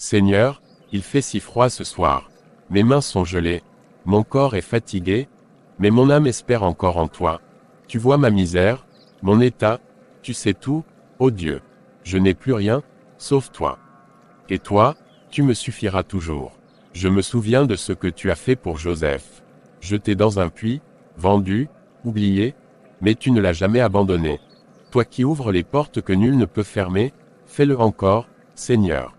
Seigneur, il fait si froid ce soir. Mes mains sont gelées, mon corps est fatigué, mais mon âme espère encore en toi. Tu vois ma misère, mon état, tu sais tout, ô Dieu. Je n'ai plus rien, sauf toi. Et toi, tu me suffiras toujours. Je me souviens de ce que tu as fait pour Joseph. Jeté dans un puits, vendu, oublié, mais tu ne l'as jamais abandonné. Toi qui ouvres les portes que nul ne peut fermer, fais-le encore, Seigneur.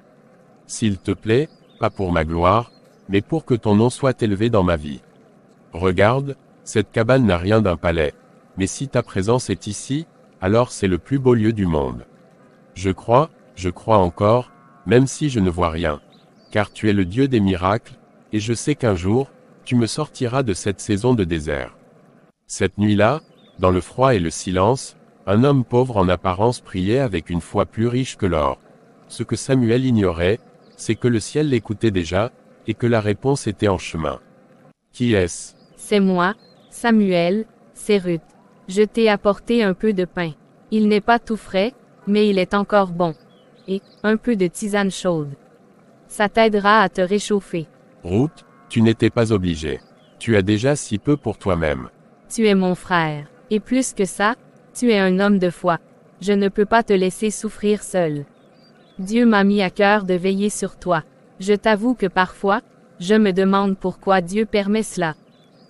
S'il te plaît, pas pour ma gloire, mais pour que ton nom soit élevé dans ma vie. Regarde, cette cabane n'a rien d'un palais, mais si ta présence est ici, alors c'est le plus beau lieu du monde. Je crois encore, même si je ne vois rien, car tu es le Dieu des miracles, et je sais qu'un jour, tu me sortiras de cette saison de désert. Cette nuit-là, dans le froid et le silence, un homme pauvre en apparence priait avec une foi plus riche que l'or. Ce que Samuel ignorait, c'est que le ciel l'écoutait déjà, et que la réponse était en chemin. Qui est-ce? C'est moi, Samuel, c'est Ruth. Je t'ai apporté un peu de pain. Il n'est pas tout frais, mais il est encore bon. Et un peu de tisane chaude. Ça t'aidera à te réchauffer. Ruth, tu n'étais pas obligée. Tu as déjà si peu pour toi-même. Tu es mon frère. Et plus que ça, tu es un homme de foi. Je ne peux pas te laisser souffrir seul. Dieu m'a mis à cœur de veiller sur toi. Je t'avoue que parfois, je me demande pourquoi Dieu permet cela.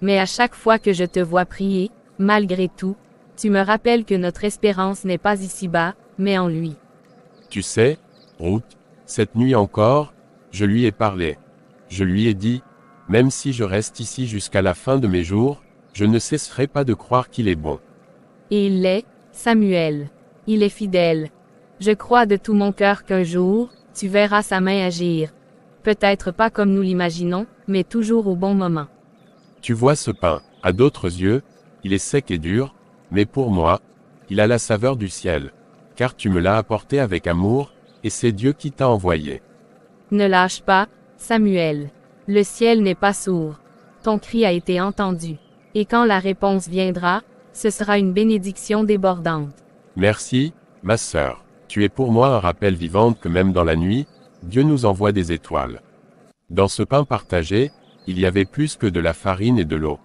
Mais à chaque fois que je te vois prier, malgré tout, tu me rappelles que notre espérance n'est pas ici-bas, mais en lui. Tu sais, Ruth, cette nuit encore, je lui ai parlé. Je lui ai dit, même si je reste ici jusqu'à la fin de mes jours, je ne cesserai pas de croire qu'il est bon. Et il l'est, Samuel. Il est fidèle. Je crois de tout mon cœur qu'un jour, tu verras sa main agir. Peut-être pas comme nous l'imaginons, mais toujours au bon moment. Tu vois ce pain, à d'autres yeux, il est sec et dur, mais pour moi, il a la saveur du ciel. Car tu me l'as apporté avec amour, et c'est Dieu qui t'a envoyé. Ne lâche pas, Samuel. Le ciel n'est pas sourd. Ton cri a été entendu. Et quand la réponse viendra, ce sera une bénédiction débordante. Merci, ma sœur. Tu es pour moi un rappel vivant que même dans la nuit, Dieu nous envoie des étoiles. Dans ce pain partagé, il y avait plus que de la farine et de l'eau.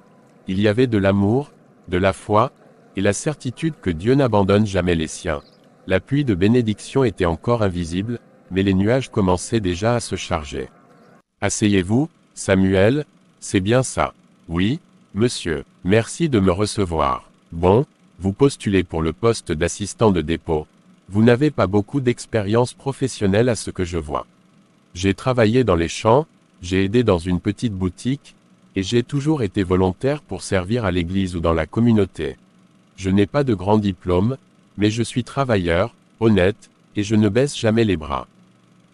Il y avait de l'amour, de la foi, et la certitude que Dieu n'abandonne jamais les siens. La pluie de bénédiction était encore invisible, mais les nuages commençaient déjà à se charger. Asseyez-vous, Samuel, c'est bien ça. Oui, monsieur, merci de me recevoir. Bon, vous postulez pour le poste d'assistant de dépôt. Vous n'avez pas beaucoup d'expérience professionnelle à ce que je vois. J'ai travaillé dans les champs, j'ai aidé dans une petite boutique, et j'ai toujours été volontaire pour servir à l'église ou dans la communauté. Je n'ai pas de grand diplôme, mais je suis travailleur, honnête, et je ne baisse jamais les bras.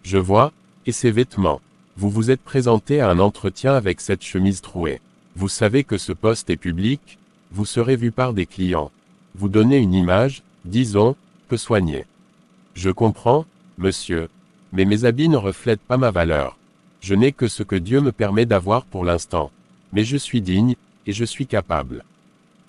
Je vois, et ces vêtements. Vous vous êtes présenté à un entretien avec cette chemise trouée. Vous savez que ce poste est public, vous serez vu par des clients. Vous donnez une image, disons, peu soignée. Je comprends, monsieur, mais mes habits ne reflètent pas ma valeur. Je n'ai que ce que Dieu me permet d'avoir pour l'instant. Mais je suis digne, et je suis capable.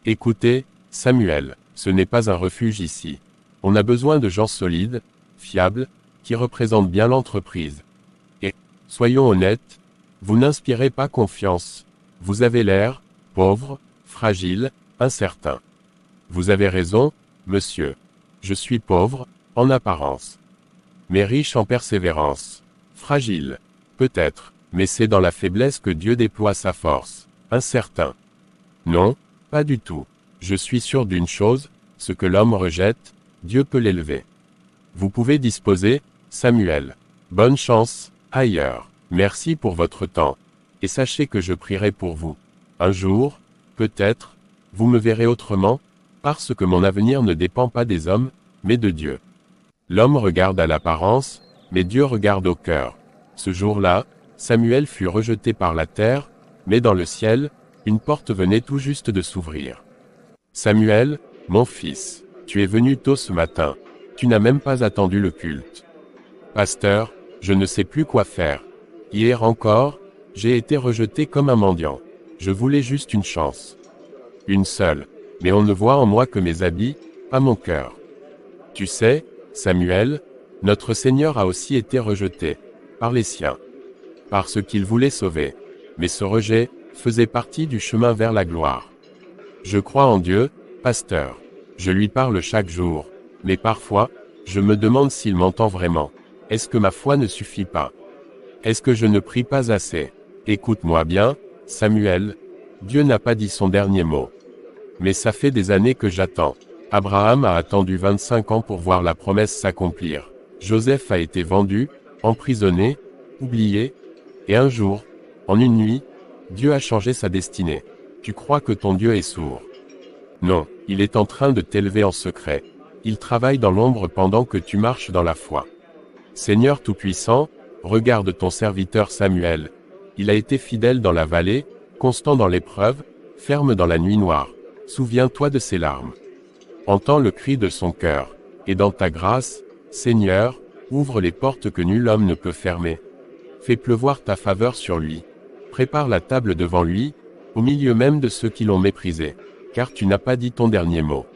Écoutez, Samuel, ce n'est pas un refuge ici. On a besoin de gens solides, fiables, qui représentent bien l'entreprise. Et, soyons honnêtes, vous n'inspirez pas confiance. Vous avez l'air, pauvre, fragile, incertain. Vous avez raison, monsieur. Je suis pauvre, en apparence. Mais riche en persévérance. Fragile. Peut-être, mais c'est dans la faiblesse que Dieu déploie sa force. Incertain. Non, pas du tout. Je suis sûr d'une chose, ce que l'homme rejette, Dieu peut l'élever. Vous pouvez disposer, Samuel. Bonne chance, ailleurs. Merci pour votre temps. Et sachez que je prierai pour vous. Un jour, peut-être, vous me verrez autrement, parce que mon avenir ne dépend pas des hommes, mais de Dieu. L'homme regarde à l'apparence, mais Dieu regarde au cœur. Ce jour-là, Samuel fut rejeté par la terre, mais dans le ciel, une porte venait tout juste de s'ouvrir. Samuel, mon fils, tu es venu tôt ce matin. Tu n'as même pas attendu le culte. Pasteur, je ne sais plus quoi faire. Hier encore, j'ai été rejeté comme un mendiant. Je voulais juste une chance. Une seule. Mais on ne voit en moi que mes habits, pas mon cœur. Tu sais, Samuel, notre Seigneur a aussi été rejeté. par les siens. Parce qu'il voulait sauver. Mais ce rejet faisait partie du chemin vers la gloire. Je crois en Dieu, pasteur. Je lui parle chaque jour. Mais parfois, je me demande s'il m'entend vraiment. Est-ce que ma foi ne suffit pas? Est-ce que je ne prie pas assez? Écoute-moi bien, Samuel. Dieu n'a pas dit son dernier mot. Mais ça fait des années que j'attends. Abraham a attendu 25 ans pour voir la promesse s'accomplir. Joseph a été vendu, emprisonné, oublié. Et un jour, en une nuit, Dieu a changé sa destinée. Tu crois que ton Dieu est sourd? Non, il est en train de t'élever en secret. Il travaille dans l'ombre pendant que tu marches dans la foi. Seigneur Tout-Puissant, regarde ton serviteur Samuel. Il a été fidèle dans la vallée, constant dans l'épreuve, ferme dans la nuit noire. Souviens-toi de ses larmes. Entends le cri de son cœur. Et dans ta grâce, Seigneur, ouvre les portes que nul homme ne peut fermer. Fais pleuvoir ta faveur sur lui. Prépare la table devant lui, au milieu même de ceux qui l'ont méprisé. Car tu n'as pas dit ton dernier mot.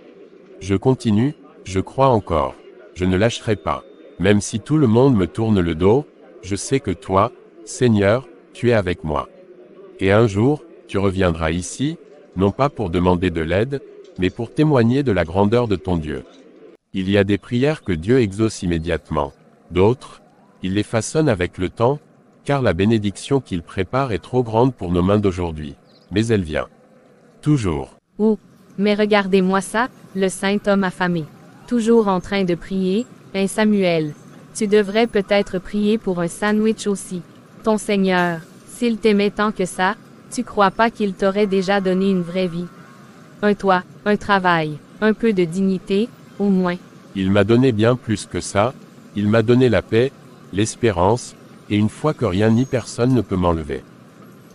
Je continue, je crois encore. Je ne lâcherai pas. Même si tout le monde me tourne le dos, je sais que toi, Seigneur, tu es avec moi. Et un jour, tu reviendras ici, non pas pour demander de l'aide, mais pour témoigner de la grandeur de ton Dieu. Il y a des prières que Dieu exauce immédiatement. D'autres, il les façonne avec le temps, car la bénédiction qu'il prépare est trop grande pour nos mains d'aujourd'hui. Mais elle vient. Toujours. Oh, mais regardez-moi ça, le saint homme affamé. Toujours en train de prier, hein Samuel. Tu devrais peut-être prier pour un sandwich aussi. Ton Seigneur, s'il t'aimait tant que ça, tu crois pas qu'il t'aurait déjà donné une vraie vie? Un toit, un travail, un peu de dignité, au moins. Il m'a donné bien plus que ça, il m'a donné la paix, l'espérance, et une foi que rien ni personne ne peut m'enlever.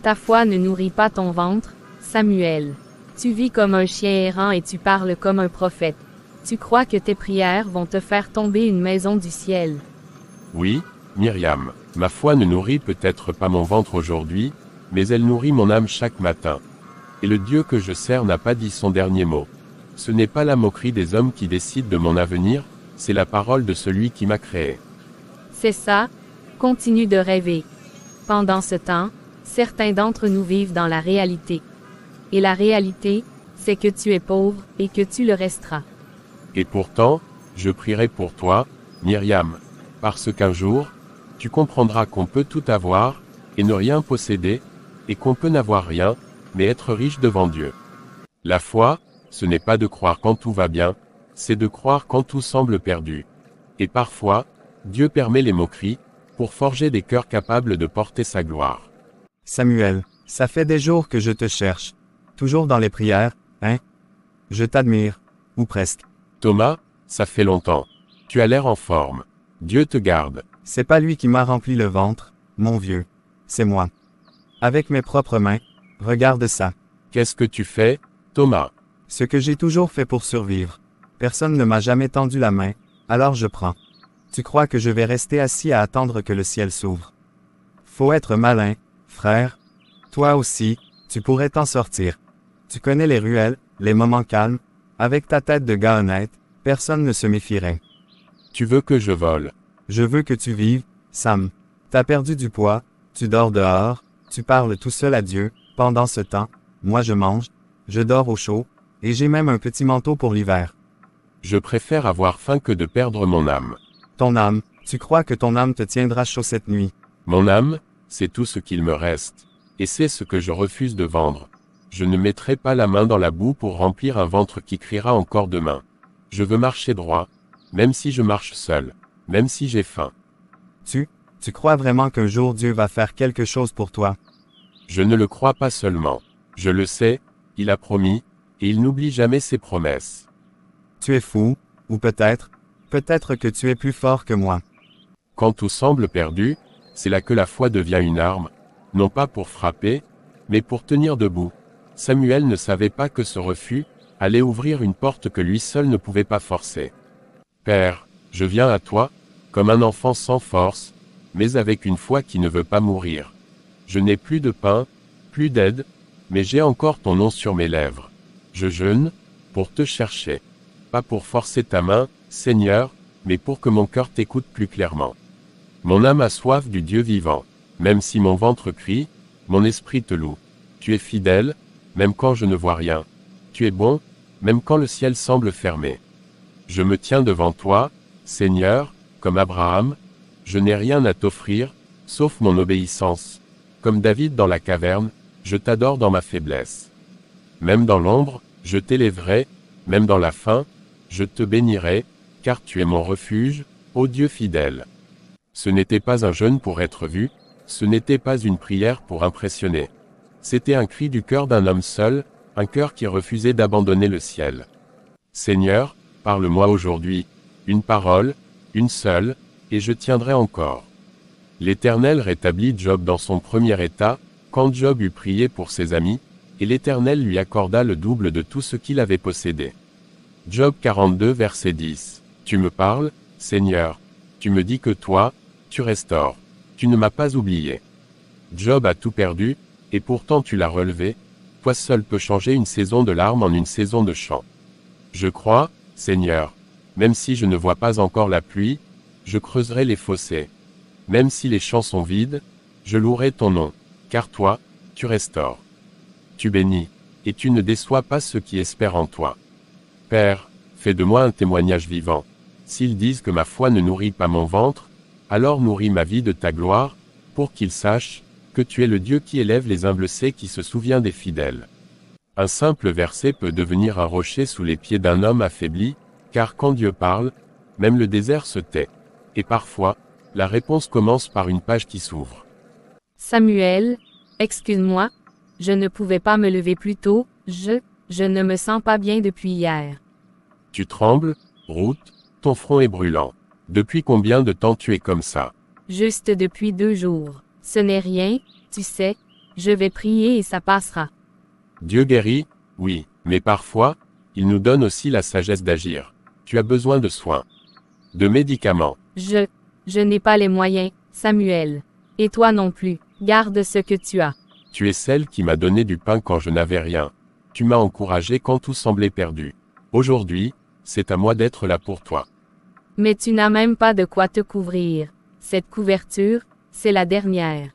Ta foi ne nourrit pas ton ventre, Samuel. Tu vis comme un chien errant et tu parles comme un prophète. Tu crois que tes prières vont te faire tomber une maison du ciel. Oui, Myriam, ma foi ne nourrit peut-être pas mon ventre aujourd'hui, mais elle nourrit mon âme chaque matin. Et le Dieu que je sers n'a pas dit son dernier mot. Ce n'est pas la moquerie des hommes qui décident de mon avenir, c'est la parole de celui qui m'a créé. C'est ça, continue de rêver. Pendant ce temps, certains d'entre nous vivent dans la réalité. Et la réalité, c'est que tu es pauvre et que tu le resteras. Et pourtant, je prierai pour toi, Myriam, parce qu'un jour, tu comprendras qu'on peut tout avoir, et ne rien posséder, et qu'on peut n'avoir rien, mais être riche devant Dieu. La foi, ce n'est pas de croire quand tout va bien, c'est de croire quand tout semble perdu. Et parfois, Dieu permet les moqueries, pour forger des cœurs capables de porter sa gloire. Samuel, ça fait des jours que je te cherche. Toujours dans les prières, hein? Je t'admire, ou presque. Thomas, ça fait longtemps. Tu as l'air en forme. Dieu te garde. C'est pas lui qui m'a rempli le ventre, mon vieux. C'est moi. Avec mes propres mains, regarde ça. Qu'est-ce que tu fais, Thomas? Ce que j'ai toujours fait pour survivre. Personne ne m'a jamais tendu la main, alors je prends. Tu crois que je vais rester assis à attendre que le ciel s'ouvre? Faut être malin, frère. Toi aussi, tu pourrais t'en sortir. Tu connais les ruelles, les moments calmes. Avec ta tête de gars honnête, personne ne se méfierait. Tu veux que je vole? Je veux que tu vives, Sam. T'as perdu du poids, tu dors dehors, tu parles tout seul à Dieu. Pendant ce temps, moi je mange, je dors au chaud, et j'ai même un petit manteau pour l'hiver. Je préfère avoir faim que de perdre mon âme. Ton âme, tu crois que ton âme te tiendra chaud cette nuit? Mon âme, c'est tout ce qu'il me reste. Et c'est ce que je refuse de vendre. Je ne mettrai pas la main dans la boue pour remplir un ventre qui criera encore demain. Je veux marcher droit, même si je marche seul, même si j'ai faim. Tu crois vraiment qu'un jour Dieu va faire quelque chose pour toi? Je ne le crois pas seulement. Je le sais, il a promis, et il n'oublie jamais ses promesses. Tu es fou, ou peut-être que tu es plus fort que moi. Quand tout semble perdu, c'est là que la foi devient une arme, non pas pour frapper, mais pour tenir debout. Samuel ne savait pas que ce refus allait ouvrir une porte que lui seul ne pouvait pas forcer. Père, je viens à toi, comme un enfant sans force, mais avec une foi qui ne veut pas mourir. Je n'ai plus de pain, plus d'aide, mais j'ai encore ton nom sur mes lèvres. Je jeûne, pour te chercher. Pas pour forcer ta main, Seigneur, mais pour que mon cœur t'écoute plus clairement. Mon âme a soif du Dieu vivant. Même si mon ventre crie, mon esprit te loue. Tu es fidèle, même quand je ne vois rien. Tu es bon, même quand le ciel semble fermé. Je me tiens devant toi, Seigneur, comme Abraham. Je n'ai rien à t'offrir, sauf mon obéissance. Comme David dans la caverne, je t'adore dans ma faiblesse. Même dans l'ombre, je t'élèverai, même dans la faim, je te bénirai, car tu es mon refuge, ô Dieu fidèle. Ce n'était pas un jeûne pour être vu, ce n'était pas une prière pour impressionner. C'était un cri du cœur d'un homme seul, un cœur qui refusait d'abandonner le ciel. Seigneur, parle-moi aujourd'hui, une parole, une seule, et je tiendrai encore. L'Éternel rétablit Job dans son premier état, quand Job eut prié pour ses amis, et l'Éternel lui accorda le double de tout ce qu'il avait possédé. Job 42 verset 10. Tu me parles, Seigneur. Tu me dis que toi, tu restaures. Tu ne m'as pas oublié. Job a tout perdu, et pourtant tu l'as relevé. Toi seul peux changer une saison de larmes en une saison de chant. Je crois, Seigneur. Même si je ne vois pas encore la pluie, je creuserai les fossés. Même si les champs sont vides, je louerai ton nom, car toi, tu restaures. Tu bénis, et tu ne déçois pas ceux qui espèrent en toi. Père, fais de moi un témoignage vivant. S'ils disent que ma foi ne nourrit pas mon ventre, alors nourris ma vie de ta gloire, pour qu'ils sachent que tu es le Dieu qui élève les humbles et qui se souvient des fidèles. Un simple verset peut devenir un rocher sous les pieds d'un homme affaibli, car quand Dieu parle, même le désert se tait. Et parfois, la réponse commence par une page qui s'ouvre. Samuel, excuse-moi, je ne pouvais pas me lever plus tôt, je ne me sens pas bien depuis hier. Tu trembles, Ruth, ton front est brûlant. Depuis combien de temps tu es comme ça? Juste depuis 2 jours. Ce n'est rien, tu sais, je vais prier et ça passera. Dieu guérit, oui, mais parfois, il nous donne aussi la sagesse d'agir. Tu as besoin de soins. De médicaments. Je n'ai pas les moyens, Samuel. Et toi non plus, garde ce que tu as. Tu es celle qui m'a donné du pain quand je n'avais rien. Tu m'as encouragé quand tout semblait perdu. Aujourd'hui, c'est à moi d'être là pour toi. Mais tu n'as même pas de quoi te couvrir. Cette couverture, c'est la dernière.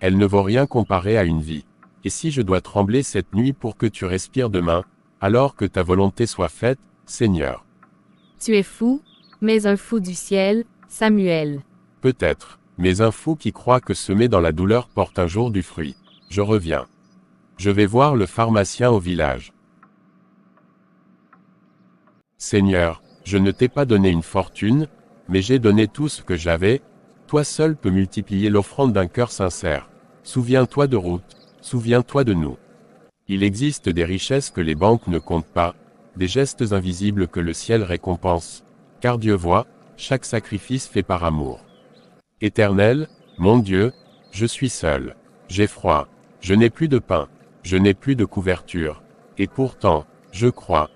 Elle ne vaut rien comparée à une vie. Et si je dois trembler cette nuit pour que tu respires demain, alors que ta volonté soit faite, Seigneur. Tu es fou, mais un fou du ciel, Samuel. Peut-être, mais un fou qui croit que semer dans la douleur porte un jour du fruit. Je reviens. Je vais voir le pharmacien au village. Seigneur, je ne t'ai pas donné une fortune, mais j'ai donné tout ce que j'avais. Toi seul peux multiplier l'offrande d'un cœur sincère. Souviens-toi de Ruth, souviens-toi de nous. Il existe des richesses que les banques ne comptent pas, des gestes invisibles que le ciel récompense, car Dieu voit, chaque sacrifice fait par amour. Éternel, mon Dieu, je suis seul. J'ai froid. Je n'ai plus de pain. Je n'ai plus de couverture. Et pourtant, je crois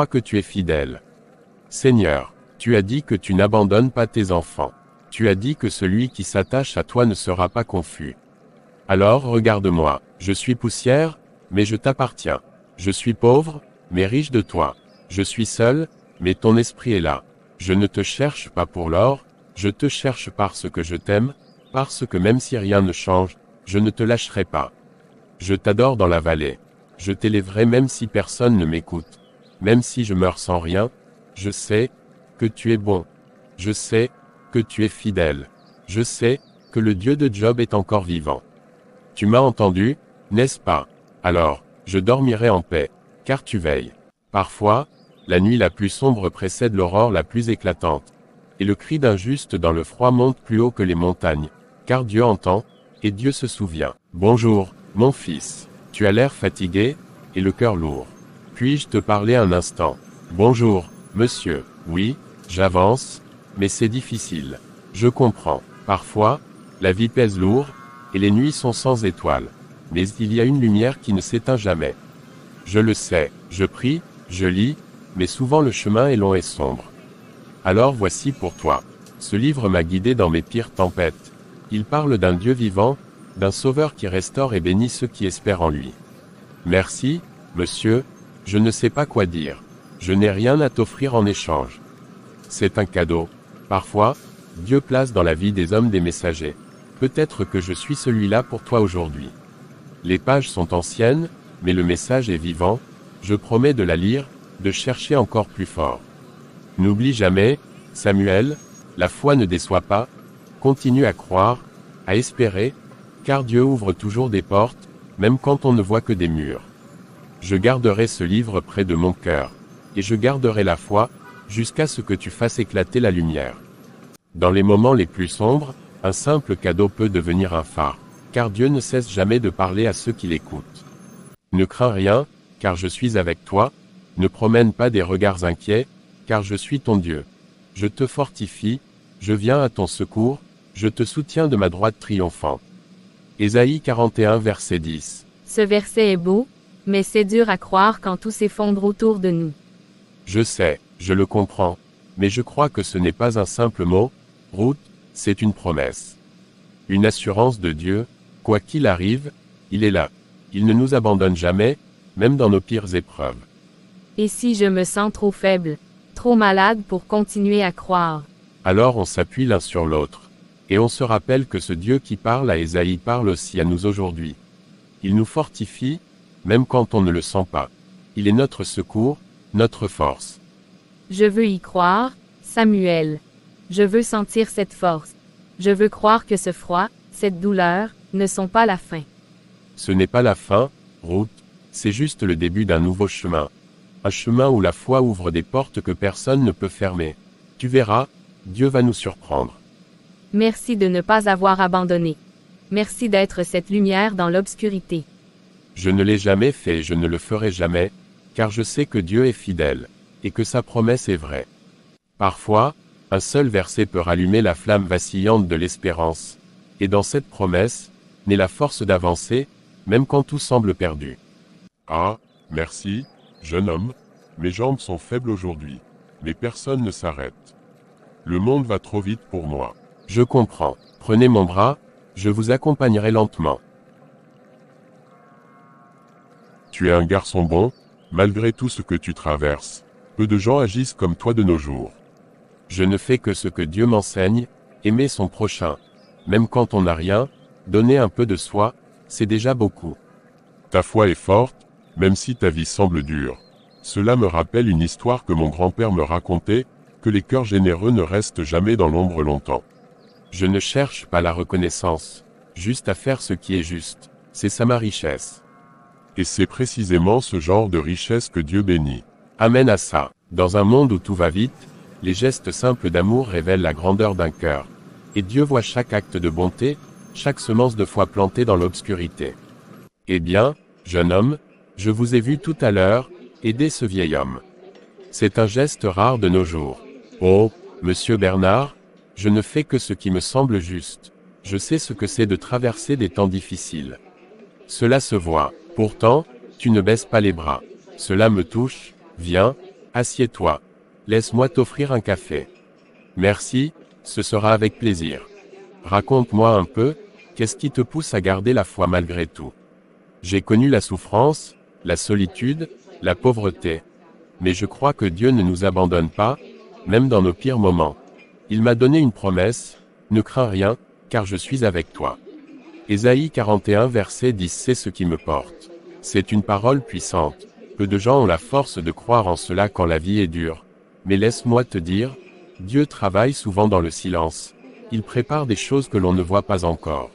que tu es fidèle. Seigneur, tu as dit que tu n'abandonnes pas tes enfants. Tu as dit que celui qui s'attache à toi ne sera pas confus. Alors regarde-moi, je suis poussière, mais je t'appartiens. Je suis pauvre, mais riche de toi. Je suis seul, mais ton esprit est là. Je ne te cherche pas pour l'or, je te cherche parce que je t'aime, parce que même si rien ne change, je ne te lâcherai pas. Je t'adore dans la vallée. Je t'élèverai même si personne ne m'écoute. Même si je meurs sans rien, je sais que tu es bon. Je sais que tu es fidèle. Je sais que le Dieu de Job est encore vivant. Tu m'as entendu, n'est-ce pas? Alors, je dormirai en paix, car tu veilles. Parfois, la nuit la plus sombre précède l'aurore la plus éclatante. Et le cri d'un juste dans le froid monte plus haut que les montagnes, car Dieu entend, et Dieu se souvient. Bonjour, mon fils. Tu as l'air fatigué, et le cœur lourd. Puis-je te parler un instant? Bonjour, monsieur. Oui, j'avance, mais c'est difficile. Je comprends. Parfois, la vie pèse lourd, et les nuits sont sans étoiles. Mais il y a une lumière qui ne s'éteint jamais. Je le sais, je prie, je lis, mais souvent le chemin est long et sombre. Alors voici pour toi. Ce livre m'a guidé dans mes pires tempêtes. Il parle d'un Dieu vivant, d'un Sauveur qui restaure et bénit ceux qui espèrent en lui. Merci, monsieur, je ne sais pas quoi dire. Je n'ai rien à t'offrir en échange. C'est un cadeau. Parfois, Dieu place dans la vie des hommes des messagers. Peut-être que je suis celui-là pour toi aujourd'hui. Les pages sont anciennes, mais le message est vivant, je promets de la lire, de chercher encore plus fort. N'oublie jamais, Samuel, la foi ne déçoit pas, continue à croire, à espérer, car Dieu ouvre toujours des portes, même quand on ne voit que des murs. Je garderai ce livre près de mon cœur, et je garderai la foi, jusqu'à ce que tu fasses éclater la lumière. Dans les moments les plus sombres, un simple cadeau peut devenir un phare, car Dieu ne cesse jamais de parler à ceux qui l'écoutent. Ne crains rien, car je suis avec toi, ne promène pas des regards inquiets, car je suis ton Dieu. Je te fortifie, je viens à ton secours, je te soutiens de ma droite triomphante. Ésaïe 41 verset 10. Ce verset est beau, mais c'est dur à croire quand tout s'effondre autour de nous. Je sais, je le comprends, mais je crois que ce n'est pas un simple mot, Ruth, c'est une promesse. Une assurance de Dieu, quoi qu'il arrive, il est là. Il ne nous abandonne jamais, même dans nos pires épreuves. Et si je me sens trop faible, trop malade pour continuer à croire? Alors on s'appuie l'un sur l'autre. Et on se rappelle que ce Dieu qui parle à Ésaïe parle aussi à nous aujourd'hui. Il nous fortifie, même quand on ne le sent pas. Il est notre secours, notre force. Je veux y croire, Samuel. Je veux sentir cette force. Je veux croire que ce froid, cette douleur, ne sont pas la fin. Ce n'est pas la fin, Ruth, c'est juste le début d'un nouveau chemin. Un chemin où la foi ouvre des portes que personne ne peut fermer. Tu verras, Dieu va nous surprendre. Merci de ne pas avoir abandonné. Merci d'être cette lumière dans l'obscurité. Je ne l'ai jamais fait et je ne le ferai jamais, car je sais que Dieu est fidèle, et que sa promesse est vraie. Parfois, un seul verset peut rallumer la flamme vacillante de l'espérance, et dans cette promesse, naît la force d'avancer, même quand tout semble perdu. Ah, merci, jeune homme, mes jambes sont faibles aujourd'hui, mais personne ne s'arrête. Le monde va trop vite pour moi. Je comprends. Prenez mon bras, je vous accompagnerai lentement. Tu es un garçon bon, malgré tout ce que tu traverses. Peu de gens agissent comme toi de nos jours. Je ne fais que ce que Dieu m'enseigne, aimer son prochain. Même quand on n'a rien, donner un peu de soi, c'est déjà beaucoup. Ta foi est forte, même si ta vie semble dure. Cela me rappelle une histoire que mon grand-père me racontait, que les cœurs généreux ne restent jamais dans l'ombre longtemps. Je ne cherche pas la reconnaissance, juste à faire ce qui est juste. C'est ça ma richesse. Et c'est précisément ce genre de richesse que Dieu bénit. Amen à ça. Dans un monde où tout va vite, les gestes simples d'amour révèlent la grandeur d'un cœur. Et Dieu voit chaque acte de bonté, chaque semence de foi plantée dans l'obscurité. Eh bien, jeune homme, je vous ai vu tout à l'heure, aider ce vieil homme. C'est un geste rare de nos jours. Oh, monsieur Bernard, je ne fais que ce qui me semble juste. Je sais ce que c'est de traverser des temps difficiles. Cela se voit. Pourtant, tu ne baisses pas les bras. Cela me touche. Viens, assieds-toi. Laisse-moi t'offrir un café. Merci, ce sera avec plaisir. Raconte-moi un peu, qu'est-ce qui te pousse à garder la foi malgré tout? J'ai connu la souffrance, la solitude, la pauvreté. Mais je crois que Dieu ne nous abandonne pas, même dans nos pires moments. Il m'a donné une promesse, ne crains rien, car je suis avec toi. Ésaïe 41 verset 10 c'est ce qui me porte. C'est une parole puissante. Peu de gens ont la force de croire en cela quand la vie est dure. Mais laisse-moi te dire, Dieu travaille souvent dans le silence. Il prépare des choses que l'on ne voit pas encore.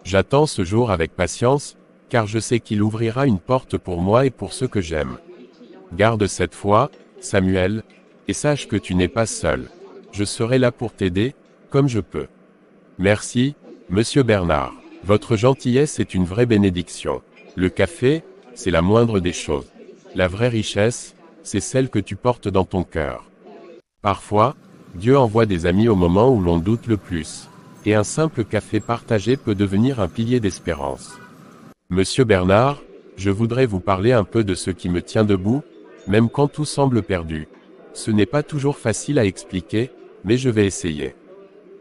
J'attends ce jour avec patience, car je sais qu'il ouvrira une porte pour moi et pour ceux que j'aime. Garde cette foi, Samuel, et sache que tu n'es pas seul. Je serai là pour t'aider, comme je peux. Merci, monsieur Bernard. Votre gentillesse est une vraie bénédiction. Le café, c'est la moindre des choses. La vraie richesse, c'est celle que tu portes dans ton cœur. Parfois, Dieu envoie des amis au moment où l'on doute le plus. Et un simple café partagé peut devenir un pilier d'espérance. Monsieur Bernard, je voudrais vous parler un peu de ce qui me tient debout, même quand tout semble perdu. Ce n'est pas toujours facile à expliquer, mais je vais essayer.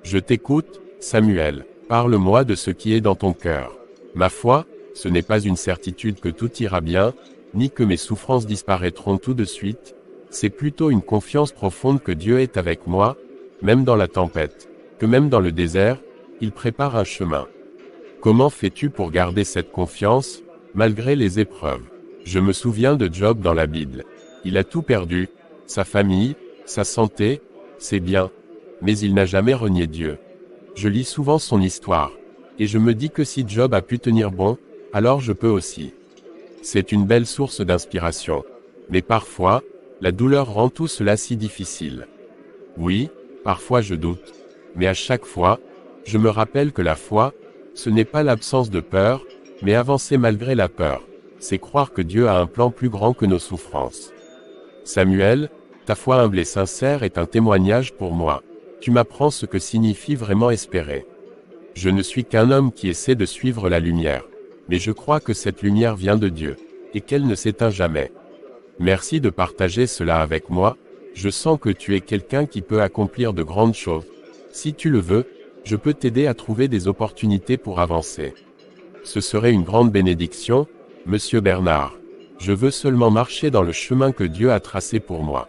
Je t'écoute, Samuel. Parle-moi de ce qui est dans ton cœur. Ma foi, ce n'est pas une certitude que tout ira bien, ni que mes souffrances disparaîtront tout de suite, c'est plutôt une confiance profonde que Dieu est avec moi, même dans la tempête. que même dans le désert, il prépare un chemin. Comment fais-tu pour garder cette confiance, malgré les épreuves? Je me souviens de Job dans la Bible. Il a tout perdu, sa famille, sa santé, ses biens. Mais il n'a jamais renié Dieu. Je lis souvent son histoire. Et je me dis que si Job a pu tenir bon, alors je peux aussi. C'est une belle source d'inspiration. Mais parfois, la douleur rend tout cela si difficile. Oui, parfois je doute. Mais à chaque fois, je me rappelle que la foi, ce n'est pas l'absence de peur, mais avancer malgré la peur. C'est croire que Dieu a un plan plus grand que nos souffrances. Samuel, ta foi humble et sincère est un témoignage pour moi. Tu m'apprends ce que signifie vraiment espérer. Je ne suis qu'un homme qui essaie de suivre la lumière. Mais je crois que cette lumière vient de Dieu, et qu'elle ne s'éteint jamais. Merci de partager cela avec moi, je sens que tu es quelqu'un qui peut accomplir de grandes choses. Si tu le veux, je peux t'aider à trouver des opportunités pour avancer. Ce serait une grande bénédiction, Monsieur Bernard. Je veux seulement marcher dans le chemin que Dieu a tracé pour moi.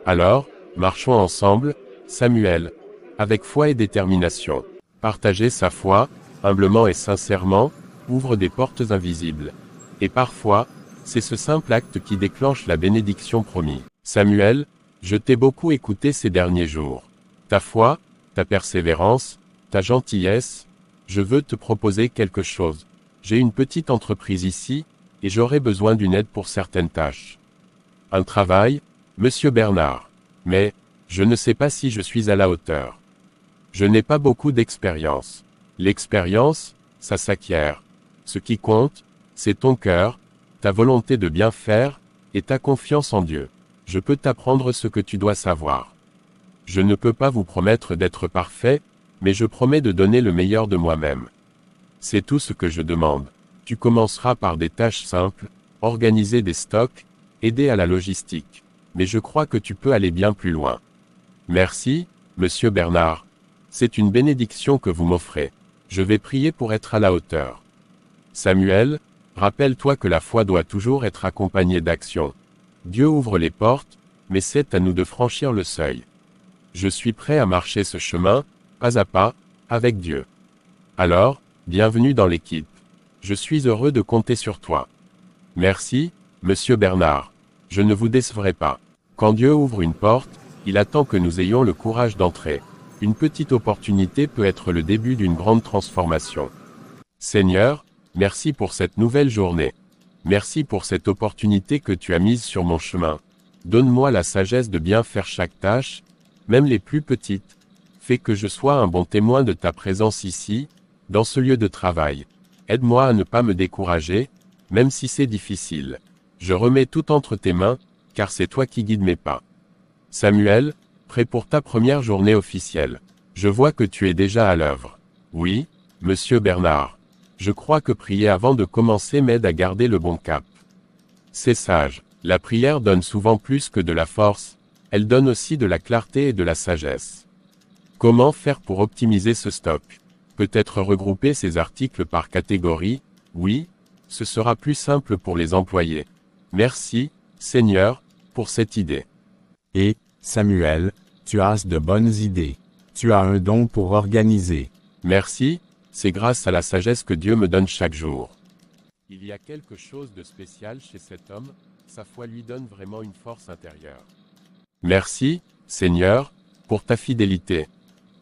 Alors, marchons ensemble, Samuel, avec foi et détermination. Partager sa foi, humblement et sincèrement, ouvre des portes invisibles. Et parfois, c'est ce simple acte qui déclenche la bénédiction promise. Samuel, je t'ai beaucoup écouté ces derniers jours. Ta foi, ta persévérance, ta gentillesse, je veux te proposer quelque chose. J'ai une petite entreprise ici, et j'aurai besoin d'une aide pour certaines tâches. Un travail, Monsieur Bernard. Mais, je ne sais pas si je suis à la hauteur. Je n'ai pas beaucoup d'expérience. L'expérience, ça s'acquiert. Ce qui compte, c'est ton cœur, ta volonté de bien faire, et ta confiance en Dieu. Je peux t'apprendre ce que tu dois savoir. Je ne peux pas vous promettre d'être parfait, mais je promets de donner le meilleur de moi-même. C'est tout ce que je demande. Tu commenceras par des tâches simples, organiser des stocks, aider à la logistique. Mais je crois que tu peux aller bien plus loin. Merci, Monsieur Bernard. C'est une bénédiction que vous m'offrez. Je vais prier pour être à la hauteur. Samuel, rappelle-toi que la foi doit toujours être accompagnée d'action. Dieu ouvre les portes, mais c'est à nous de franchir le seuil. Je suis prêt à marcher ce chemin, pas à pas, avec Dieu. Alors, bienvenue dans l'équipe. Je suis heureux de compter sur toi. Merci, Monsieur Bernard. Je ne vous décevrai pas. Quand Dieu ouvre une porte, il attend que nous ayons le courage d'entrer. Une petite opportunité peut être le début d'une grande transformation. Seigneur, merci pour cette nouvelle journée. Merci pour cette opportunité que tu as mise sur mon chemin. Donne-moi la sagesse de bien faire chaque tâche, même les plus petites. Fais que je sois un bon témoin de ta présence ici, dans ce lieu de travail. Aide-moi à ne pas me décourager, même si c'est difficile. Je remets tout entre tes mains, car c'est toi qui guides mes pas. Samuel, prêt pour ta première journée officielle. Je vois que tu es déjà à l'œuvre. Oui, Monsieur Bernard. Je crois que prier avant de commencer m'aide à garder le bon cap. C'est sage. La prière donne souvent plus que de la force, elle donne aussi de la clarté et de la sagesse. Comment faire pour optimiser ce stock? Peut-être regrouper ces articles par catégorie? Oui, ce sera plus simple pour les employés. Merci, Seigneur, pour cette idée. Et, Samuel, tu as de bonnes idées. Tu as un don pour organiser. Merci, c'est grâce à la sagesse que Dieu me donne chaque jour. Il y a quelque chose de spécial chez cet homme, sa foi lui donne vraiment une force intérieure. Merci, Seigneur, pour ta fidélité.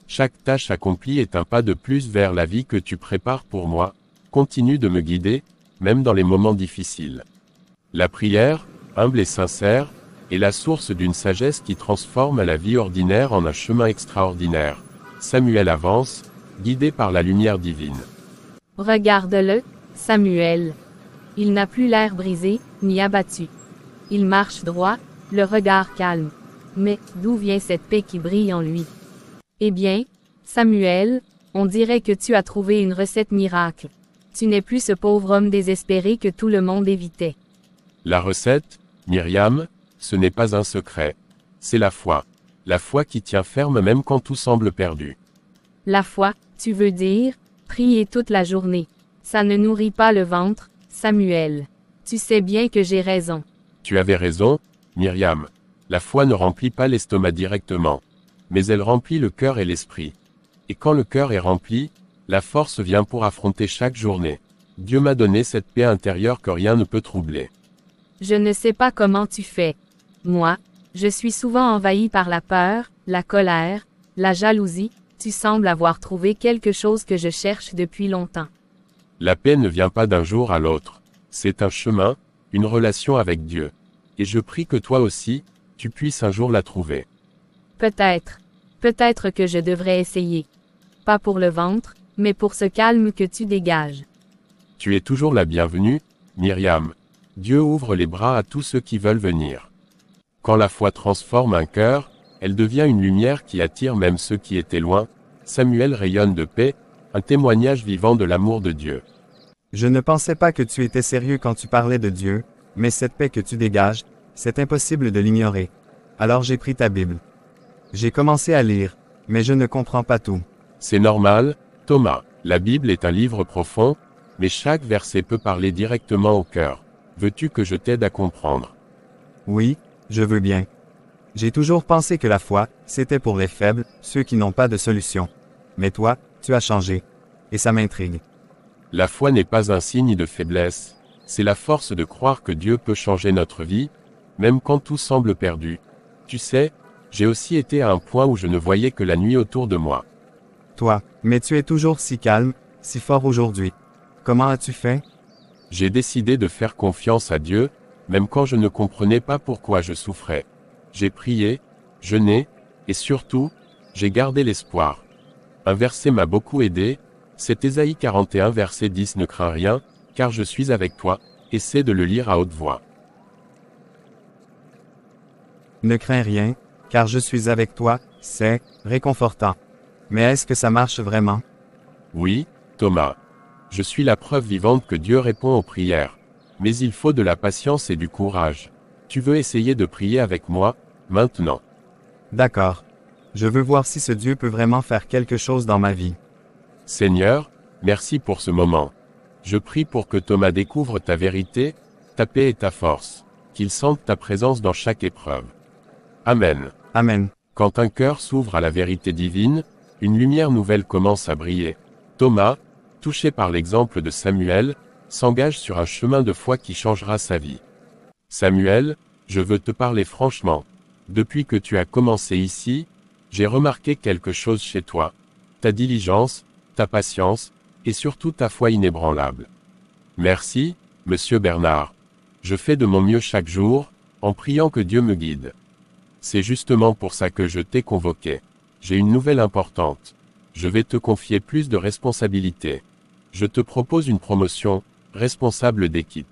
Chaque tâche accomplie est un pas de plus vers la vie que tu prépares pour moi. Continue de me guider, même dans les moments difficiles. La prière, humble et sincère, est la source d'une sagesse qui transforme la vie ordinaire en un chemin extraordinaire. Samuel avance, guidé par la lumière divine. Regarde-le, Samuel. Il n'a plus l'air brisé, ni abattu. Il marche droit, le regard calme. Mais, d'où vient cette paix qui brille en lui? Eh bien, Samuel, on dirait que tu as trouvé une recette miracle. Tu n'es plus ce pauvre homme désespéré que tout le monde évitait. La recette, Myriam, ce n'est pas un secret. C'est la foi. La foi qui tient ferme même quand tout semble perdu. La foi, tu veux dire, prier toute la journée. Ça ne nourrit pas le ventre, Samuel. Tu sais bien que j'ai raison. Tu avais raison, Myriam. La foi ne remplit pas l'estomac directement. Mais elle remplit le cœur et l'esprit. Et quand le cœur est rempli, la force vient pour affronter chaque journée. Dieu m'a donné cette paix intérieure que rien ne peut troubler. Je ne sais pas comment tu fais. Moi, je suis souvent envahi par la peur, la colère, la jalousie. Tu sembles avoir trouvé quelque chose que je cherche depuis longtemps. La paix ne vient pas d'un jour à l'autre. C'est un chemin, une relation avec Dieu. Et je prie que toi aussi, tu puisses un jour la trouver. Peut-être. Peut-être que je devrais essayer. Pas pour le ventre, mais pour ce calme que tu dégages. Tu es toujours la bienvenue, Myriam. Dieu ouvre les bras à tous ceux qui veulent venir. Quand la foi transforme un cœur, elle devient une lumière qui attire même ceux qui étaient loin. Samuel rayonne de paix, un témoignage vivant de l'amour de Dieu. Je ne pensais pas que tu étais sérieux quand tu parlais de Dieu, mais cette paix que tu dégages, c'est impossible de l'ignorer. Alors j'ai pris ta Bible. J'ai commencé à lire, mais je ne comprends pas tout. C'est normal, Thomas. La Bible est un livre profond, mais chaque verset peut parler directement au cœur. Veux-tu que je t'aide à comprendre? Oui, je veux bien. J'ai toujours pensé que la foi, c'était pour les faibles, ceux qui n'ont pas de solution. Mais toi, tu as changé. Et ça m'intrigue. La foi n'est pas un signe de faiblesse, c'est la force de croire que Dieu peut changer notre vie, même quand tout semble perdu. Tu sais, j'ai aussi été à un point où je ne voyais que la nuit autour de moi. Toi, mais tu es toujours si calme, si fort aujourd'hui. Comment as-tu fait? J'ai décidé de faire confiance à Dieu, même quand je ne comprenais pas pourquoi je souffrais. J'ai prié, jeûné, et surtout, j'ai gardé l'espoir. Un verset m'a beaucoup aidé, c'est Ésaïe 41 verset 10. Ne crains rien, car je suis avec toi, essaie de le lire à haute voix. Ne crains rien, car je suis avec toi, c'est réconfortant. Mais est-ce que ça marche vraiment? Oui, Thomas. Je suis la preuve vivante que Dieu répond aux prières. Mais il faut de la patience et du courage. Tu veux essayer de prier avec moi, maintenant? D'accord. Je veux voir si ce Dieu peut vraiment faire quelque chose dans ma vie. Seigneur, merci pour ce moment. Je prie pour que Thomas découvre ta vérité, ta paix et ta force. Qu'il sente ta présence dans chaque épreuve. Amen. Amen. Quand un cœur s'ouvre à la vérité divine, une lumière nouvelle commence à briller. Thomas, touché par l'exemple de Samuel, s'engage sur un chemin de foi qui changera sa vie. Samuel, je veux te parler franchement. Depuis que tu as commencé ici, j'ai remarqué quelque chose chez toi. Ta diligence, ta patience, et surtout ta foi inébranlable. Merci, Monsieur Bernard. Je fais de mon mieux chaque jour, en priant que Dieu me guide. C'est justement pour ça que je t'ai convoqué. J'ai une nouvelle importante. Je vais te confier plus de responsabilités. Je te propose une promotion, responsable d'équipe.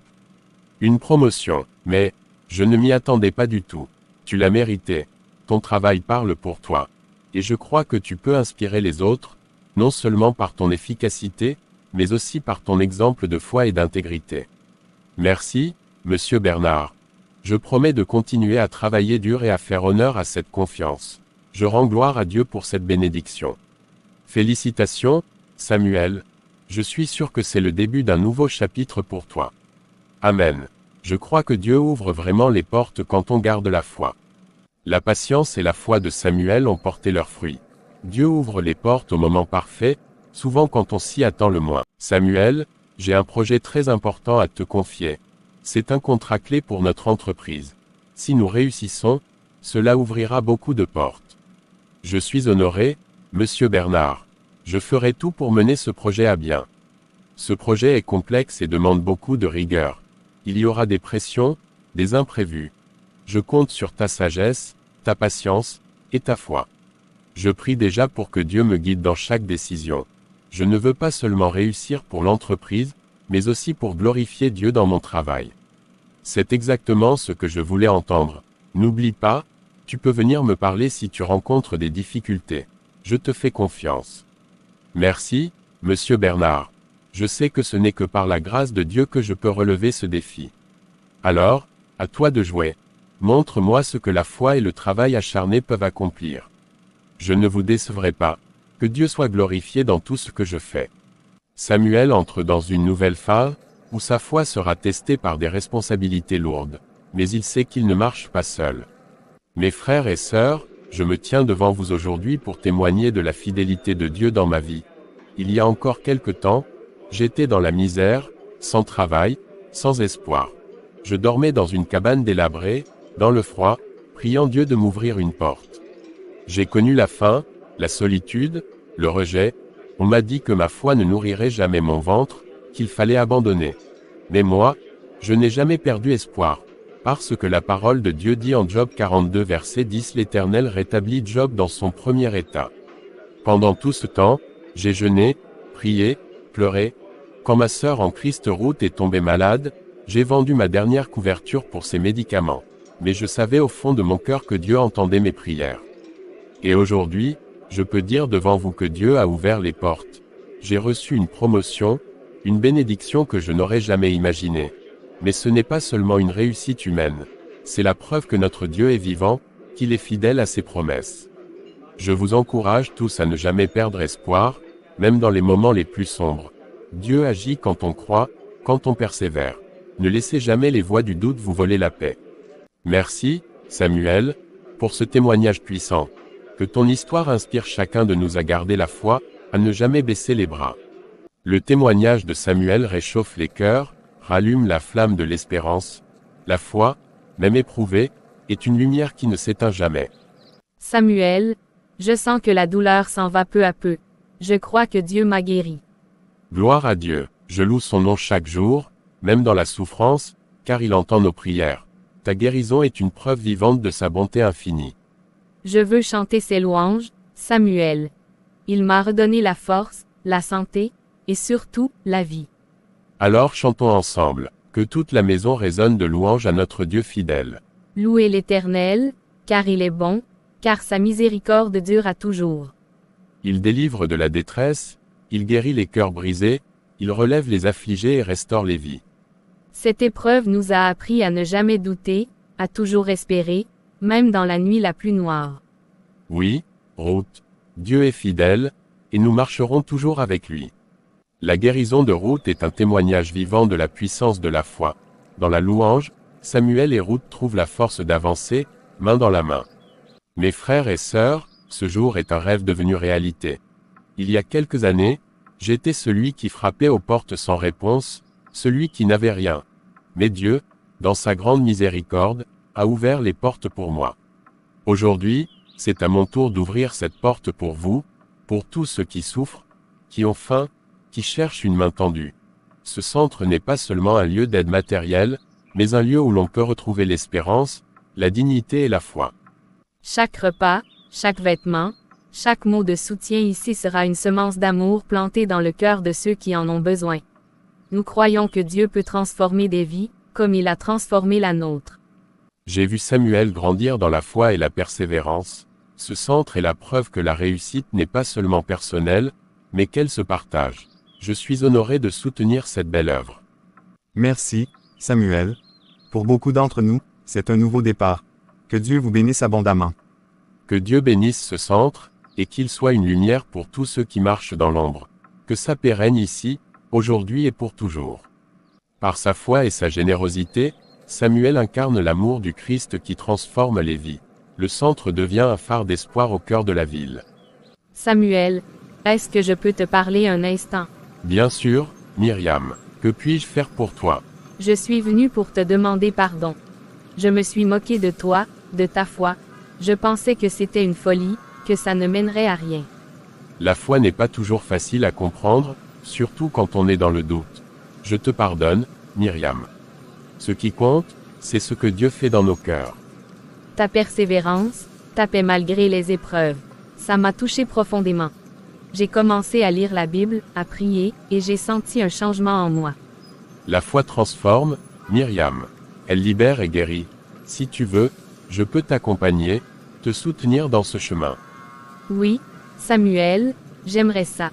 Une promotion, mais, je ne m'y attendais pas du tout. Tu l'as mérité. Ton travail parle pour toi. Et je crois que tu peux inspirer les autres, non seulement par ton efficacité, mais aussi par ton exemple de foi et d'intégrité. Merci, Monsieur Bernard. Je promets de continuer à travailler dur et à faire honneur à cette confiance. Je rends gloire à Dieu pour cette bénédiction. Félicitations, Samuel. Je suis sûr que c'est le début d'un nouveau chapitre pour toi. Amen. Je crois que Dieu ouvre vraiment les portes quand on garde la foi. La patience et la foi de Samuel ont porté leurs fruits. Dieu ouvre les portes au moment parfait, souvent quand on s'y attend le moins. Samuel, j'ai un projet très important à te confier. C'est un contrat clé pour notre entreprise. Si nous réussissons, cela ouvrira beaucoup de portes. Je suis honoré, Monsieur Bernard. Je ferai tout pour mener ce projet à bien. Ce projet est complexe et demande beaucoup de rigueur. Il y aura des pressions, des imprévus. Je compte sur ta sagesse, ta patience, et ta foi. Je prie déjà pour que Dieu me guide dans chaque décision. Je ne veux pas seulement réussir pour l'entreprise, mais aussi pour glorifier Dieu dans mon travail. C'est exactement ce que je voulais entendre. N'oublie pas, tu peux venir me parler si tu rencontres des difficultés. Je te fais confiance. Merci, Monsieur Bernard. Je sais que ce n'est que par la grâce de Dieu que je peux relever ce défi. Alors, à toi de jouer. Montre-moi ce que la foi et le travail acharné peuvent accomplir. Je ne vous décevrai pas. Que Dieu soit glorifié dans tout ce que je fais. Samuel entre dans une nouvelle phase, où sa foi sera testée par des responsabilités lourdes. Mais il sait qu'il ne marche pas seul. Mes frères et sœurs, je me tiens devant vous aujourd'hui pour témoigner de la fidélité de Dieu dans ma vie. Il y a encore quelque temps, j'étais dans la misère, sans travail, sans espoir. Je dormais dans une cabane délabrée, dans le froid, priant Dieu de m'ouvrir une porte. J'ai connu la faim, la solitude, le rejet. On m'a dit que ma foi ne nourrirait jamais mon ventre, qu'il fallait abandonner. Mais moi, je n'ai jamais perdu espoir. Parce que la parole de Dieu dit en Job 42 verset 10 l'Éternel rétablit Job dans son premier état. Pendant tout ce temps, j'ai jeûné, prié, pleuré. Quand ma sœur en Christ Ruth est tombée malade, j'ai vendu ma dernière couverture pour ses médicaments. Mais je savais au fond de mon cœur que Dieu entendait mes prières. Et aujourd'hui, je peux dire devant vous que Dieu a ouvert les portes. J'ai reçu une promotion, une bénédiction que je n'aurais jamais imaginée. Mais ce n'est pas seulement une réussite humaine. C'est la preuve que notre Dieu est vivant, qu'il est fidèle à ses promesses. Je vous encourage tous à ne jamais perdre espoir, même dans les moments les plus sombres. Dieu agit quand on croit, quand on persévère. Ne laissez jamais les voix du doute vous voler la paix. Merci, Samuel, pour ce témoignage puissant. Que ton histoire inspire chacun de nous à garder la foi, à ne jamais baisser les bras. Le témoignage de Samuel réchauffe les cœurs, rallume la flamme de l'espérance. La foi, même éprouvée, est une lumière qui ne s'éteint jamais. Samuel, je sens que la douleur s'en va peu à peu. Je crois que Dieu m'a guéri. Gloire à Dieu, je loue son nom chaque jour, même dans la souffrance, car il entend nos prières. Ta guérison est une preuve vivante de sa bonté infinie. Je veux chanter ses louanges, Samuel. Il m'a redonné la force, la santé, et surtout, la vie. Alors chantons ensemble, que toute la maison résonne de louanges à notre Dieu fidèle. Louez l'Éternel, car il est bon, car sa miséricorde dure à toujours. Il délivre de la détresse, il guérit les cœurs brisés, il relève les affligés et restaure les vies. Cette épreuve nous a appris à ne jamais douter, à toujours espérer, même dans la nuit la plus noire. Oui, Ruth, Dieu est fidèle, et nous marcherons toujours avec lui. La guérison de Ruth est un témoignage vivant de la puissance de la foi. Dans la louange, Samuel et Ruth trouvent la force d'avancer, main dans la main. Mes frères et sœurs, ce jour est un rêve devenu réalité. Il y a quelques années, j'étais celui qui frappait aux portes sans réponse, celui qui n'avait rien. Mais Dieu, dans sa grande miséricorde, a ouvert les portes pour moi. Aujourd'hui, c'est à mon tour d'ouvrir cette porte pour vous, pour tous ceux qui souffrent, qui ont faim, qui cherchent une main tendue. Ce centre n'est pas seulement un lieu d'aide matérielle, mais un lieu où l'on peut retrouver l'espérance, la dignité et la foi. Chaque repas, chaque vêtement, chaque mot de soutien ici sera une semence d'amour plantée dans le cœur de ceux qui en ont besoin. Nous croyons que Dieu peut transformer des vies, comme il a transformé la nôtre. J'ai vu Samuel grandir dans la foi et la persévérance. Ce centre est la preuve que la réussite n'est pas seulement personnelle, mais qu'elle se partage. Je suis honoré de soutenir cette belle œuvre. Merci, Samuel. Pour beaucoup d'entre nous, c'est un nouveau départ. Que Dieu vous bénisse abondamment. Que Dieu bénisse ce centre, et qu'il soit une lumière pour tous ceux qui marchent dans l'ombre. Que sa paix règne ici, aujourd'hui et pour toujours. Par sa foi et sa générosité, Samuel incarne l'amour du Christ qui transforme les vies. Le centre devient un phare d'espoir au cœur de la ville. Samuel, est-ce que je peux te parler un instant? Bien sûr, Myriam. Que puis-je faire pour toi? Je suis venu pour te demander pardon. Je me suis moqué de toi, de ta foi. Je pensais que c'était une folie, que ça ne mènerait à rien. La foi n'est pas toujours facile à comprendre, surtout quand on est dans le doute. Je te pardonne, Myriam. Ce qui compte, c'est ce que Dieu fait dans nos cœurs. Ta persévérance, ta paix malgré les épreuves, ça m'a touché profondément. J'ai commencé à lire la Bible, à prier, et j'ai senti un changement en moi. La foi transforme, Myriam. Elle libère et guérit. Si tu veux, je peux t'accompagner, te soutenir dans ce chemin. Oui, Samuel, j'aimerais ça.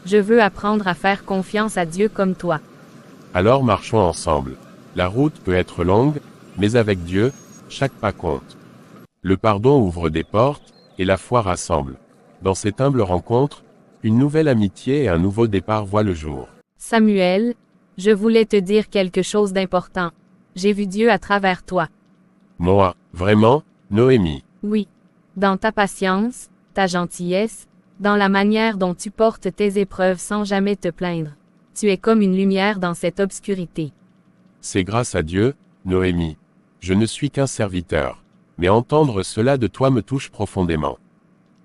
Je veux apprendre à faire confiance à Dieu comme toi. Alors marchons ensemble. La route peut être longue, mais avec Dieu, chaque pas compte. Le pardon ouvre des portes, et la foi rassemble. Dans cette humble rencontre, une nouvelle amitié et un nouveau départ voient le jour. Samuel, je voulais te dire quelque chose d'important. J'ai vu Dieu à travers toi. Moi, vraiment, Noémie. Oui. Dans ta patience, ta gentillesse, dans la manière dont tu portes tes épreuves sans jamais te plaindre. Tu es comme une lumière dans cette obscurité. C'est grâce à Dieu, Noémie. Je ne suis qu'un serviteur. Mais entendre cela de toi me touche profondément.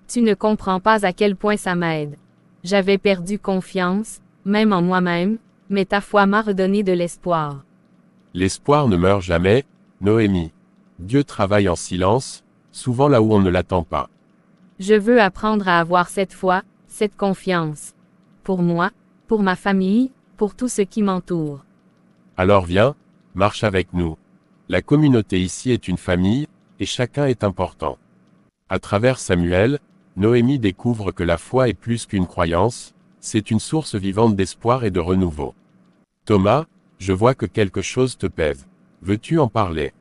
Tu ne comprends pas à quel point ça m'aide. J'avais perdu confiance, même en moi-même, mais ta foi m'a redonné de l'espoir. L'espoir ne meurt jamais, Noémie. Dieu travaille en silence, souvent là où on ne l'attend pas. Je veux apprendre à avoir cette foi, cette confiance. Pour moi, pour ma famille, pour tout ce qui m'entoure. Alors viens, marche avec nous. La communauté ici est une famille, et chacun est important. À travers Samuel, Noémie découvre que la foi est plus qu'une croyance, c'est une source vivante d'espoir et de renouveau. Thomas, je vois que quelque chose te pèse. Veux-tu en parler?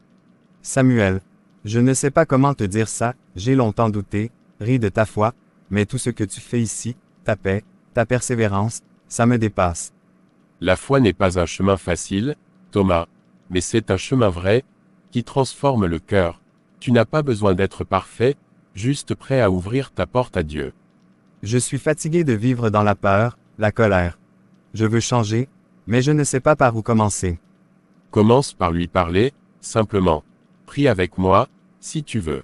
Samuel, je ne sais pas comment te dire ça, j'ai longtemps douté, ri de ta foi, mais tout ce que tu fais ici, ta paix, ta persévérance, ça me dépasse. La foi n'est pas un chemin facile, Thomas, mais c'est un chemin vrai, qui transforme le cœur. Tu n'as pas besoin d'être parfait, juste prêt à ouvrir ta porte à Dieu. Je suis fatigué de vivre dans la peur, la colère. Je veux changer, mais je ne sais pas par où commencer. Commence par lui parler, simplement. Prie avec moi, si tu veux.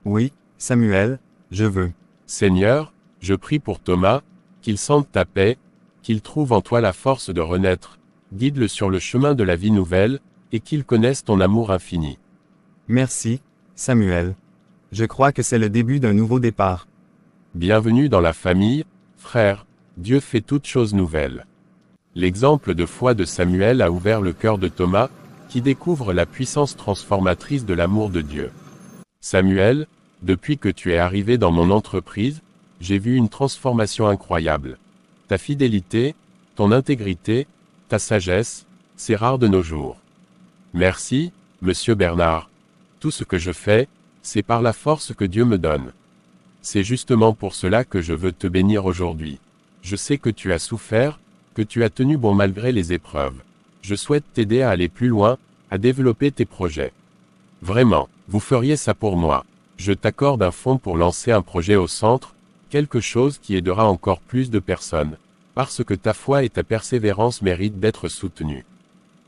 Oui, Samuel, je veux. Seigneur, je prie pour Thomas, qu'il sente ta paix, qu'il trouve en toi la force de renaître, guide-le sur le chemin de la vie nouvelle, et qu'il connaisse ton amour infini. Merci, Samuel. Je crois que c'est le début d'un nouveau départ. Bienvenue dans la famille, frère, Dieu fait toutes choses nouvelles. L'exemple de foi de Samuel a ouvert le cœur de Thomas, qui découvre la puissance transformatrice de l'amour de Dieu. Samuel, depuis que tu es arrivé dans mon entreprise, j'ai vu une transformation incroyable. Ta fidélité, ton intégrité, ta sagesse, c'est rare de nos jours. Merci, Monsieur Bernard. Tout ce que je fais, c'est par la force que Dieu me donne. C'est justement pour cela que je veux te bénir aujourd'hui. Je sais que tu as souffert, que tu as tenu bon malgré les épreuves. Je souhaite t'aider à aller plus loin, à développer tes projets. Vraiment, vous feriez ça pour moi. Je t'accorde un fonds pour lancer un projet au centre, quelque chose qui aidera encore plus de personnes, parce que ta foi et ta persévérance méritent d'être soutenues.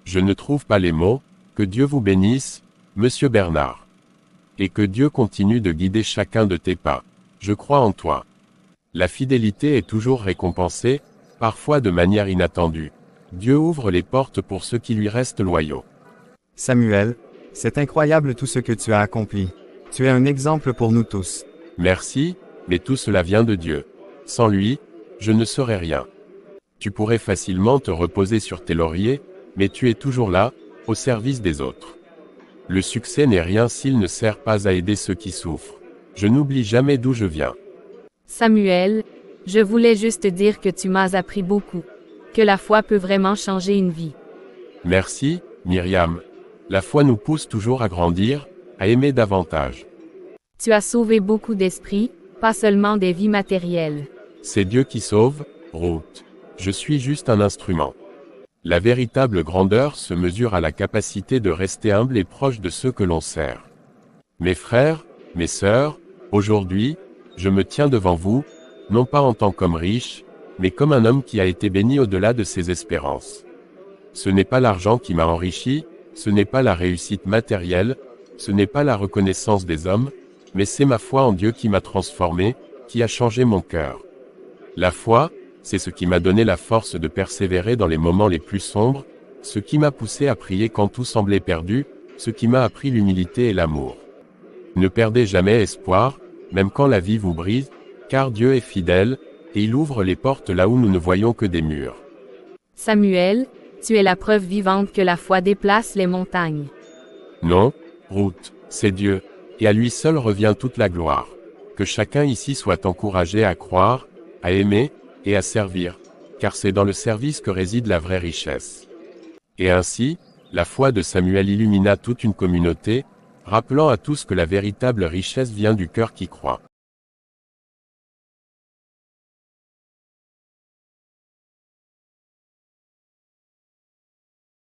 Je ne trouve pas les mots, que Dieu vous bénisse, Monsieur Bernard. Et que Dieu continue de guider chacun de tes pas. Je crois en toi. La fidélité est toujours récompensée, parfois de manière inattendue. Dieu ouvre les portes pour ceux qui lui restent loyaux. Samuel, c'est incroyable tout ce que tu as accompli. Tu es un exemple pour nous tous. Merci, mais tout cela vient de Dieu. Sans lui, je ne serais rien. Tu pourrais facilement te reposer sur tes lauriers, mais tu es toujours là, au service des autres. Le succès n'est rien s'il ne sert pas à aider ceux qui souffrent. Je n'oublie jamais d'où je viens. Samuel, je voulais juste dire que tu m'as appris beaucoup. Que la foi peut vraiment changer une vie. Merci, Myriam. La foi nous pousse toujours à grandir, à aimer davantage. Tu as sauvé beaucoup d'esprits, pas seulement des vies matérielles. C'est Dieu qui sauve, Ruth. Je suis juste un instrument. La véritable grandeur se mesure à la capacité de rester humble et proche de ceux que l'on sert. Mes frères, mes sœurs, aujourd'hui, je me tiens devant vous, non pas en tant qu'homme riche, mais comme un homme qui a été béni au-delà de ses espérances. Ce n'est pas l'argent qui m'a enrichi, ce n'est pas la réussite matérielle, ce n'est pas la reconnaissance des hommes, mais c'est ma foi en Dieu qui m'a transformé, qui a changé mon cœur. La foi, c'est ce qui m'a donné la force de persévérer dans les moments les plus sombres, ce qui m'a poussé à prier quand tout semblait perdu, ce qui m'a appris l'humilité et l'amour. Ne perdez jamais espoir, même quand la vie vous brise, car Dieu est fidèle, et il ouvre les portes là où nous ne voyons que des murs. Samuel, tu es la preuve vivante que la foi déplace les montagnes. Non, Ruth, c'est Dieu, et à lui seul revient toute la gloire. Que chacun ici soit encouragé à croire, à aimer, et à servir, car c'est dans le service que réside la vraie richesse. Et ainsi, la foi de Samuel illumina toute une communauté, rappelant à tous que la véritable richesse vient du cœur qui croit.